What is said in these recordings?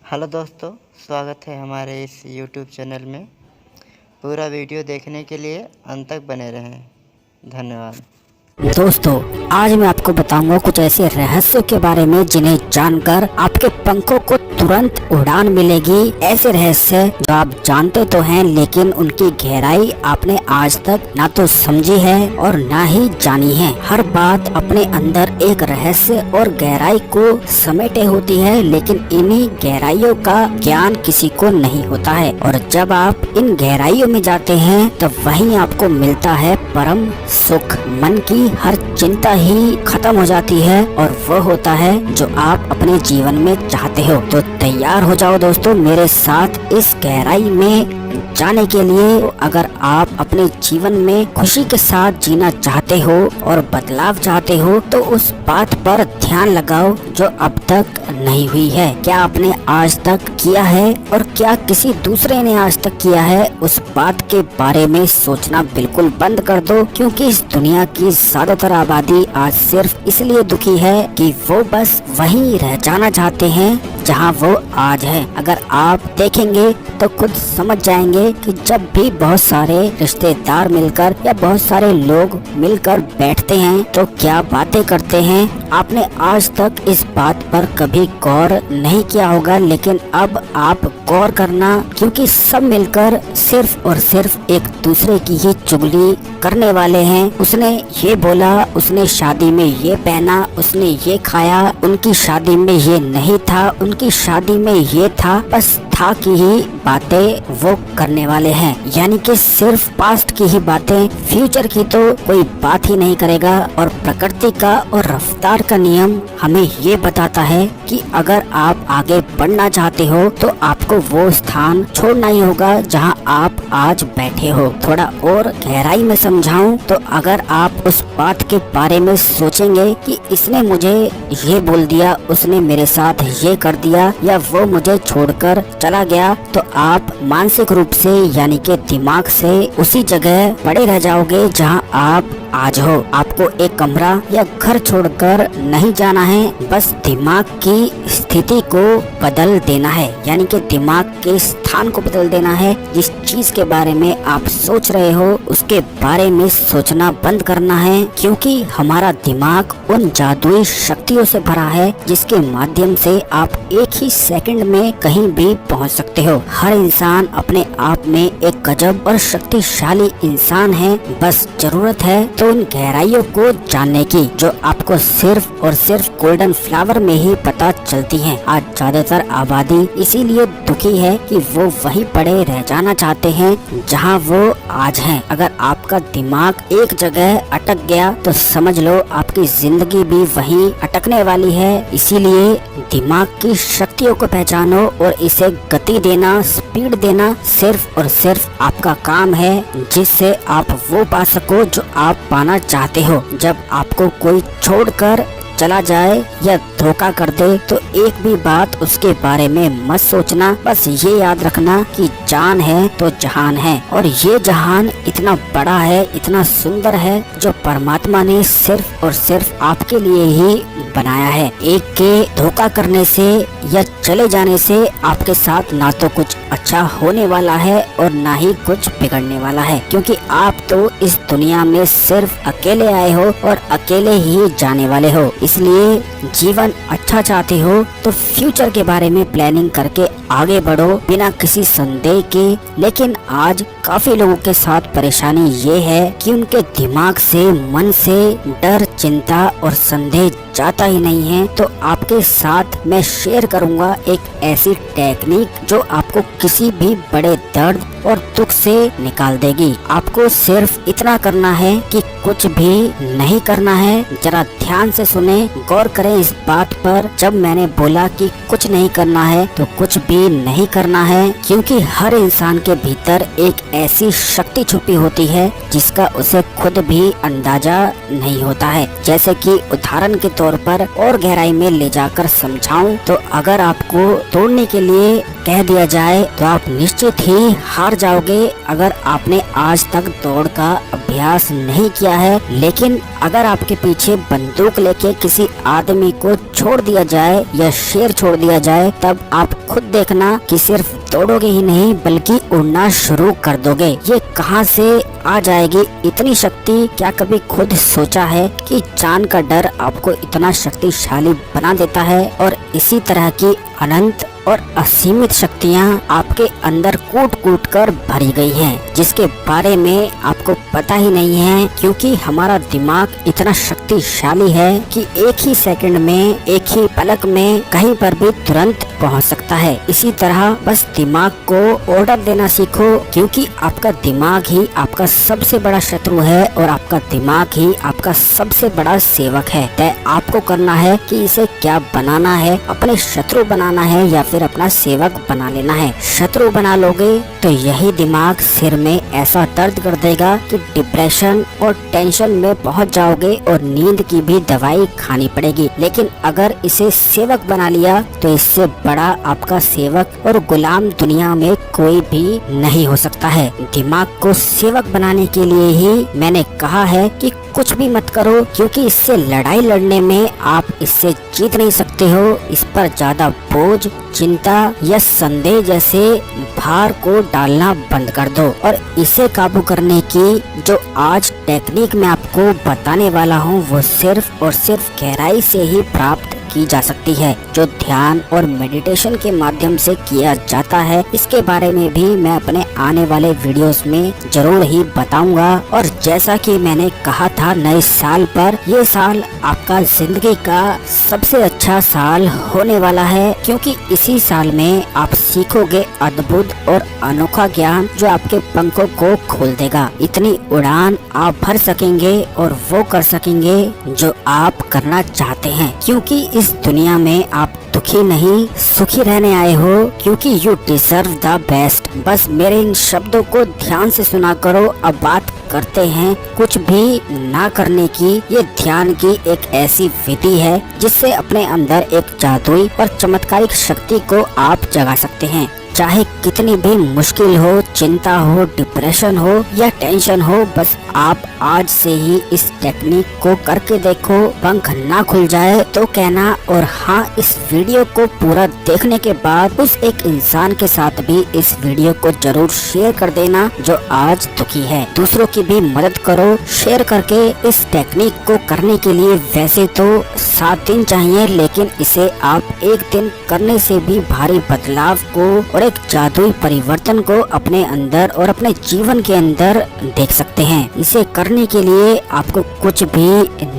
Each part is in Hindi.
हेलो दोस्तों, स्वागत है हमारे इस यूट्यूब चैनल में। पूरा वीडियो देखने के लिए अंत तक बने रहें। धन्यवाद। दोस्तों, आज मैं आपको बताऊंगा कुछ ऐसे रहस्यों के बारे में जिन्हें जानकर आपके पंखों को तुरंत उड़ान मिलेगी। ऐसे रहस्य जो आप जानते तो हैं, लेकिन उनकी गहराई आपने आज तक ना तो समझी है और ना ही जानी है। हर बात अपने अंदर एक रहस्य और गहराई को समेटे होती है, लेकिन इन्हीं गहराइयों का ज्ञान किसी को नहीं होता है। और जब आप इन गहराइयों में जाते हैं तब वहीं आपको मिलता है परम सुख। मन की हर चिंता ही खत्म हो जाती है और वो होता है जो आप अपने जीवन में चाहते हो। तो तैयार हो जाओ दोस्तों मेरे साथ इस गहराई में जाने के लिए। अगर आप अपने जीवन में खुशी के साथ जीना चाहते हो और बदलाव चाहते हो तो उस बात पर ध्यान लगाओ जो अब तक नहीं हुई है। क्या आपने आज तक किया है और क्या किसी दूसरे ने आज तक किया है, उस बात के बारे में सोचना बिल्कुल बंद कर दो। क्योंकि इस दुनिया की ज्यादातर आबादी आज सिर्फ इसलिए दुखी है कि वो बस वहीं रह जाना चाहते हैं जहां वो आज है। अगर आप देखेंगे तो खुद समझ जाएंगे कि जब भी बहुत सारे रिश्तेदार मिलकर या बहुत सारे लोग मिलकर बैठते हैं तो क्या बातें करते हैं। आपने आज तक इस बात पर कभी गौर नहीं किया होगा, लेकिन अब आप गौर करना, क्योंकि सब मिलकर सिर्फ और सिर्फ एक दूसरे की ही चुगली करने वाले हैं। उसने ये बोला, उसने शादी में ये पहना, उसने ये खाया, उनकी शादी में ये नहीं था, उनकी शादी में ये था, बस था की ही बातें वो करने वाले हैं। यानी कि सिर्फ पास्ट की ही बातें, फ्यूचर की तो कोई बात ही नहीं करेगा। और प्रकृति का और रफ्तार का नियम हमें ये बताता है कि अगर आप आगे बढ़ना चाहते हो तो आपको वो स्थान छोड़ना ही होगा जहां आप आज बैठे हो। थोड़ा और गहराई में समझाऊं तो अगर आप उस बात के बारे में सोचेंगे कि इसने मुझे ये बोल दिया, उसने मेरे साथ ये कर दिया, या वो मुझे छोड़कर चला गया, तो आप मानसिक रूप से यानी कि दिमाग से उसी जगह पड़े रह जाओगे जहां आप आज हो। आपको एक कमरा या घर छोड़कर नहीं जाना है, बस दिमाग की स्थिति को बदल देना है। यानी कि दिमाग के स्थान को बदल देना है। जिस चीज के बारे में आप सोच रहे हो उसके बारे में सोचना बंद करना है, क्योंकि हमारा दिमाग उन जादुई शक्तियों से भरा है जिसके माध्यम से आप एक ही सेकंड में कहीं भी पहुंच सकते हो। हर इंसान अपने आप में एक गजब और शक्तिशाली इंसान है। बस जरूरत है तो उन गहराइयों को जानने की जो आपको सिर्फ और सिर्फ गोल्डन फ्लावर में ही पता चलती हैं। आज ज्यादातर आबादी इसीलिए दुखी है कि वो वहीं पड़े रह जाना चाहते हैं जहां वो आज हैं। अगर आपका दिमाग एक जगह अटक गया तो समझ लो आपकी जिंदगी भी वहीं अटकने वाली है। इसीलिए दिमाग की शक्तियों को पहचानो और इसे गति देना, स्पीड देना सिर्फ और सिर्फ आपका काम है, जिससे आप वो पा सको जो आप पाना चाहते हो। जब आपको कोई छोड़कर चला जाए या धोखा कर दे तो एक भी बात उसके बारे में मत सोचना। बस ये याद रखना कि जान है तो जहान है, और ये जहान इतना बड़ा है, इतना सुंदर है, जो परमात्मा ने सिर्फ और सिर्फ आपके लिए ही बनाया है। एक के धोखा करने से या चले जाने से आपके साथ ना तो कुछ अच्छा होने वाला है और ना ही कुछ बिगड़ने वाला है, क्योंकि आप तो इस दुनिया में सिर्फ अकेले आए हो और अकेले ही जाने वाले हो। इसलिए जीवन अच्छा चाहते हो तो फ्यूचर के बारे में प्लानिंग करके आगे बढ़ो बिना किसी संदेह के। लेकिन आज काफी लोगों के साथ परेशानी ये है कि उनके दिमाग से, मन से डर, चिंता और संदेह जाता ही नहीं है। तो आपके साथ मैं शेयर करूंगा एक ऐसी टेक्निक जो आपको किसी भी बड़े दर्द और दुख से निकाल देगी। आपको सिर्फ इतना करना है कि कुछ भी नहीं करना है। जरा ध्यान से सुने, गौर करें इस बात पर। जब मैंने बोला कि कुछ नहीं करना है तो कुछ भी नहीं करना है, क्योंकि हर इंसान के भीतर एक ऐसी शक्ति छुपी होती है जिसका उसे खुद भी अंदाजा नहीं होता है। जैसे कि उदाहरण के तौर पर और गहराई में ले जाकर समझाऊं तो अगर आपको तोड़ने के लिए कह दिया जाए तो आप निश्चित ही हार जाओगे। अगर आपने आज तक दौड़ का अभ्यास नहीं किया दिया है, लेकिन अगर आपके पीछे बंदूक लेके किसी आदमी को छोड़ दिया जाए या शेर छोड़ दिया जाए, तब आप खुद देखना कि सिर्फ दौड़ोगे ही नहीं बल्कि उड़ना शुरू कर दोगे। ये कहां से आ जाएगी इतनी शक्ति? क्या कभी खुद सोचा है कि जान का डर आपको इतना शक्तिशाली बना देता है? और इसी तरह की अनंत और असीमित शक्तियाँ आपके अंदर कूट कूट कर भरी गई हैं, जिसके बारे में आपको पता ही नहीं है, क्योंकि हमारा दिमाग इतना शक्तिशाली है कि एक ही सेकंड में, एक ही पलक में कहीं पर भी तुरंत पहुंच सकता है। इसी तरह बस दिमाग को ऑर्डर देना सीखो, क्योंकि आपका दिमाग ही आपका सबसे बड़ा शत्रु है और आपका दिमाग ही आपका सबसे बड़ा सेवक है। तय आपको करना है कि इसे क्या बनाना है, अपने शत्रु बनाना है या फिर अपना सेवक बना लेना है। शत्रु बना लोगे तो यही दिमाग सिर में ऐसा दर्द कर देगा कि डिप्रेशन और टेंशन में पहुंच जाओगे और नींद की भी दवाई खानी पड़ेगी। लेकिन अगर इसे सेवक बना लिया तो इससे बड़ा आपका सेवक और गुलाम दुनिया में कोई भी नहीं हो सकता है। दिमाग को सेवक बनाने के लिए ही मैंने कहा है कि कुछ भी मत करो, क्योंकि इससे लड़ाई लड़ने में आप इससे जीत नहीं सकते हो। इस पर ज्यादा बोझ, चिंता या संदेह जैसे भार को डालना बंद कर दो और इसे काबू करने की जो आज टेक्निक मैं आपको बताने वाला हूँ, वो सिर्फ और सिर्फ गहराई से ही प्राप्त की जा सकती है, जो ध्यान और मेडिटेशन के माध्यम से किया जाता है। इसके बारे में भी मैं अपने आने वाले वीडियोस में जरूर ही बताऊंगा। और जैसा कि मैंने कहा था, नए साल पर, ये साल आपका जिंदगी का सबसे अच्छा साल होने वाला है, क्योंकि इसी साल में आप सीखोगे अद्भुत और अनोखा ज्ञान जो आपके पंखों को खोल देगा। इतनी उड़ान आप भर सकेंगे और वो कर सकेंगे जो आप करना चाहते हैं, क्योंकि इस दुनिया में आप दुखी नहीं सुखी रहने आए हो, क्योंकि यू डिजर्व द बेस्ट। बस मेरे इन शब्दों को ध्यान से सुना करो। अब बात करते हैं कुछ भी ना करने की। ये ध्यान की एक ऐसी विधि है जिससे अपने अंदर एक जादुई और चमत्कारिक शक्ति को आप जगा सकते हैं। चाहे कितनी भी मुश्किल हो, चिंता हो, डिप्रेशन हो या टेंशन हो, बस आप आज से ही इस टेक्निक को करके देखो। पंख ना खुल जाए तो कहना, और हाँ, इस वीडियो को पूरा देखने के बाद उस एक इंसान के साथ भी इस वीडियो को जरूर शेयर कर देना जो आज दुखी है। दूसरों की भी मदद करो शेयर करके। इस टेक्निक को करने के लिए वैसे तो 7 दिन चाहिए, लेकिन इसे आप एक दिन करने से भी भारी बदलाव को और एक जादुई परिवर्तन को अपने अंदर और अपने जीवन के अंदर देख सकते हैं। इसे करने के लिए आपको कुछ भी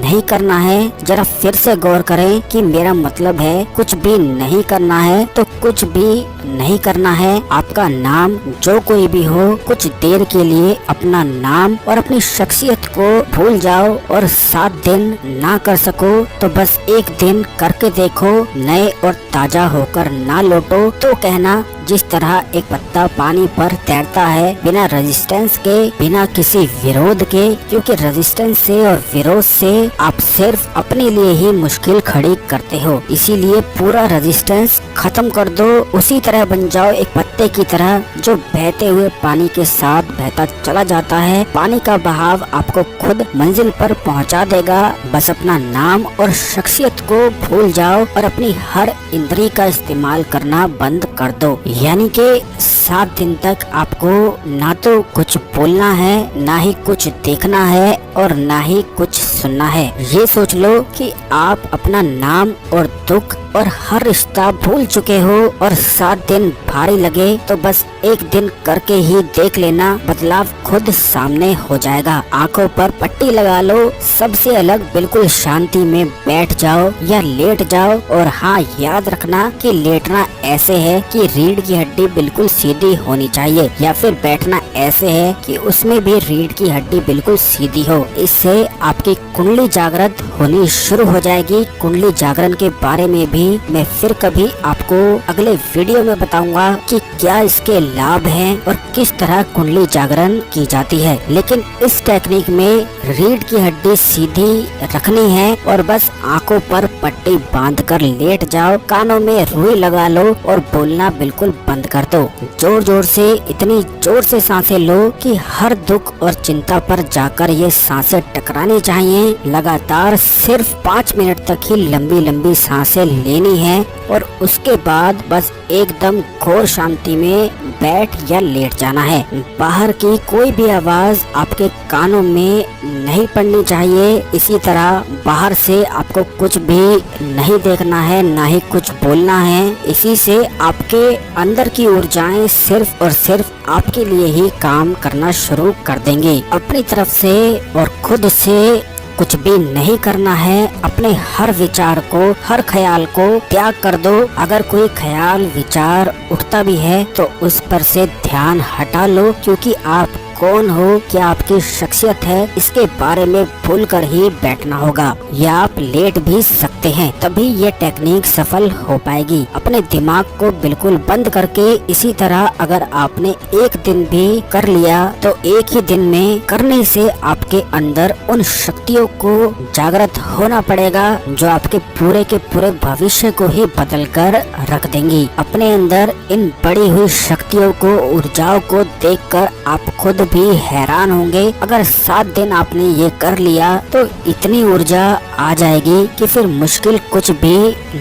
नहीं करना है। जरा फिर से गौर करें कि मेरा मतलब है कुछ भी नहीं करना है तो कुछ भी नहीं करना है। आपका नाम जो कोई भी हो, कुछ देर के लिए अपना नाम और अपनी शख्सियत को भूल जाओ, और 7 दिन ना कर सको तो बस एक दिन करके देखो। नए और ताजा होकर ना लौटो तो कहना, जिस तरह एक पत्ता पानी पर तैरता है बिना रेजिस्टेंस के, बिना किसी विरोध के, क्योंकि रेजिस्टेंस से और विरोध से आप सिर्फ अपने लिए ही मुश्किल खड़ी करते हो। इसीलिए पूरा रेजिस्टेंस खत्म कर दो। उसी तरह बन जाओ, एक पत्ते की तरह जो बहते हुए पानी के साथ बहता चला जाता है। पानी का बहाव आपको खुद मंजिल पर पहुंचा देगा। बस अपना नाम और शख्सियत को भूल जाओ और अपनी हर इंद्री का इस्तेमाल करना बंद कर दो। यानी कि 7 दिन तक आपको ना तो कुछ बोलना है, ना ही कुछ देखना है और ना ही कुछ सुनना है। ये सोच लो कि आप अपना नाम और दुख और हर रिश्ता भूल चुके हो, और 7 दिन भारी लगे तो बस एक दिन करके ही देख लेना, बदलाव खुद सामने हो जाएगा। आंखों पर पट्टी लगा लो, सबसे अलग बिल्कुल शांति में बैठ जाओ या लेट जाओ। और हाँ, याद रखना कि लेटना ऐसे है कि रीढ़ की हड्डी बिल्कुल सीधी होनी चाहिए, या फिर बैठना ऐसे है कि उसमें भी रीढ़ की हड्डी बिल्कुल सीधी हो। इससे आपकी कुंडली जागृत होनी शुरू हो जाएगी। कुंडली जागरण के बारे में भी मैं फिर कभी आपको आपको अगले वीडियो में बताऊंगा कि क्या इसके लाभ हैं और किस तरह कुंडली जागरण की जाती है। लेकिन इस टेक्निक में रीढ़ की हड्डी सीधी रखनी है और बस आंखों पर पट्टी बांधकर लेट जाओ, कानों में रुई लगा लो और बोलना बिल्कुल बंद कर दो। जोर जोर से, इतनी जोर से सांसें लो कि हर दुख और चिंता पर जाकर ये सांसें टकरानी चाहिए। लगातार सिर्फ 5 मिनट तक ही लंबी लंबी सांसें लेनी है और उसके बाद बस एकदम घोर शांति में बैठ या लेट जाना है। बाहर की कोई भी आवाज आपके कानों में नहीं पड़नी चाहिए। इसी तरह बाहर से आपको कुछ भी नहीं देखना है, ना ही कुछ बोलना है। इसी से आपके अंदर की ऊर्जाएं सिर्फ और सिर्फ आपके लिए ही काम करना शुरू कर देंगे। अपनी तरफ से और खुद से कुछ भी नहीं करना है। अपने हर विचार को, हर ख्याल को त्याग कर दो। अगर कोई ख्याल विचार उठता भी है तो उस पर से ध्यान हटा लो, क्योंकि आप कौन हो, क्या आपकी शख्सियत है, इसके बारे में भूल कर ही बैठना होगा। या आप लेट भी सकते हैं, तभी ये टेक्निक सफल हो पाएगी। अपने दिमाग को बिल्कुल बंद करके इसी तरह अगर आपने एक दिन भी कर लिया तो एक ही दिन में करने से आपके अंदर उन शक्तियों को जागृत होना पड़ेगा जो आपके पूरे के पूरे भविष्य को ही बदल कर रख देंगी। अपने अंदर इन बढ़ी हुई शक्तियों को, ऊर्जाओं को देखकर आप खुद भी हैरान होंगे। अगर 7 दिन आपने ये कर लिया तो इतनी ऊर्जा आ जाएगी कि फिर मुश्किल कुछ भी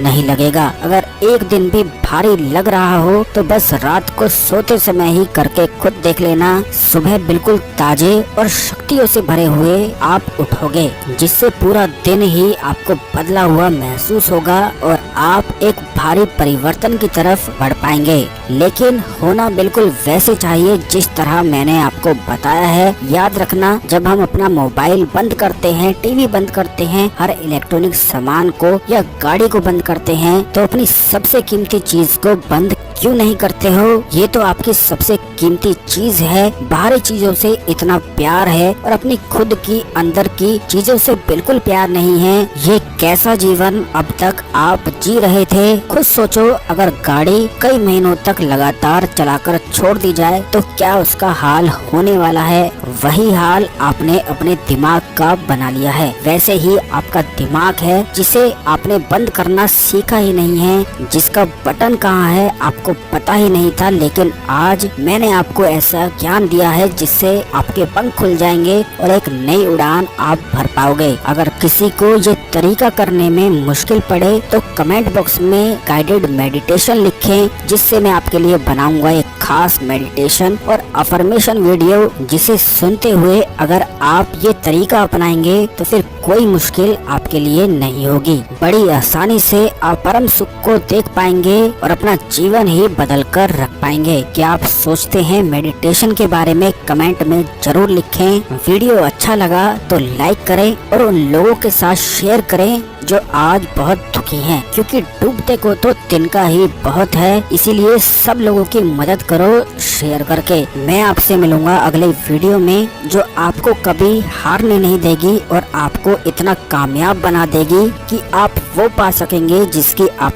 नहीं लगेगा। अगर एक दिन भी भारी लग रहा हो तो बस रात को सोते समय ही करके खुद देख लेना। सुबह बिल्कुल ताजे और शक्तियों से भरे हुए आप उठोगे, जिससे पूरा दिन ही आपको बदला हुआ महसूस होगा और आप एक भारी परिवर्तन की तरफ बढ़ पाएंगे। लेकिन होना बिल्कुल वैसे चाहिए जिस तरह मैंने आपको बताया है। याद रखना, जब हम अपना मोबाइल बंद करते हैं, टीवी बंद करते हैं, हर इलेक्ट्रॉनिक सामान को या गाड़ी को बंद करते हैं तो अपनी सबसे कीमती चीज को बंद क्यों नहीं करते हो? ये तो आपकी सबसे कीमती चीज है। बाहरी चीजों से इतना प्यार है और अपनी खुद की अंदर की चीजों से बिल्कुल प्यार नहीं है। ये कैसा जीवन अब तक आप जी रहे थे? खुद सोचो, अगर गाड़ी कई महीनों तक लगातार चलाकर छोड़ दी जाए तो क्या उसका हाल होने वाला है? वही हाल आपने अपने दिमाग का बना लिया है। वैसे ही आपका दिमाग है जिसे आपने बंद करना सीखा ही नहीं है, जिसका बटन कहाँ है आपको पता ही नहीं था। लेकिन आज मैंने आपको ऐसा ज्ञान दिया है जिससे आपके पंख खुल जाएंगे और एक नई उड़ान आप भर पाओगे। अगर किसी को ये तरीका करने में मुश्किल पड़े तो कमेंट बॉक्स में गाइडेड मेडिटेशन लिखें, जिससे मैं आपके लिए बनाऊंगा एक खास मेडिटेशन और अफर्मेशन वीडियो, जिसे सुनते हुए अगर आप ये तरीका अपनाएंगे तो फिर कोई मुश्किल आपके लिए नहीं होगी। बड़ी आसानी से आप परम सुख को देख पाएंगे और अपना जीवन ही बदल कर रख पाएंगे। क्या आप सोचते हैं मेडिटेशन के बारे में? कमेंट में जरूर लिखें। वीडियो अच्छा लगा तो लाइक करें और उन लोगों के साथ शेयर करें जो आज बहुत दुखी हैं, क्योंकि डूबते को तो तिनका ही बहुत है। इसीलिए सब लोगों की मदद करो शेयर करके। मैं आपसे मिलूंगा अगले वीडियो में, जो आपको कभी हारने नहीं देगी और आपको इतना कामयाब बना देगी कि आप वो पा सकेंगे जिसकी आप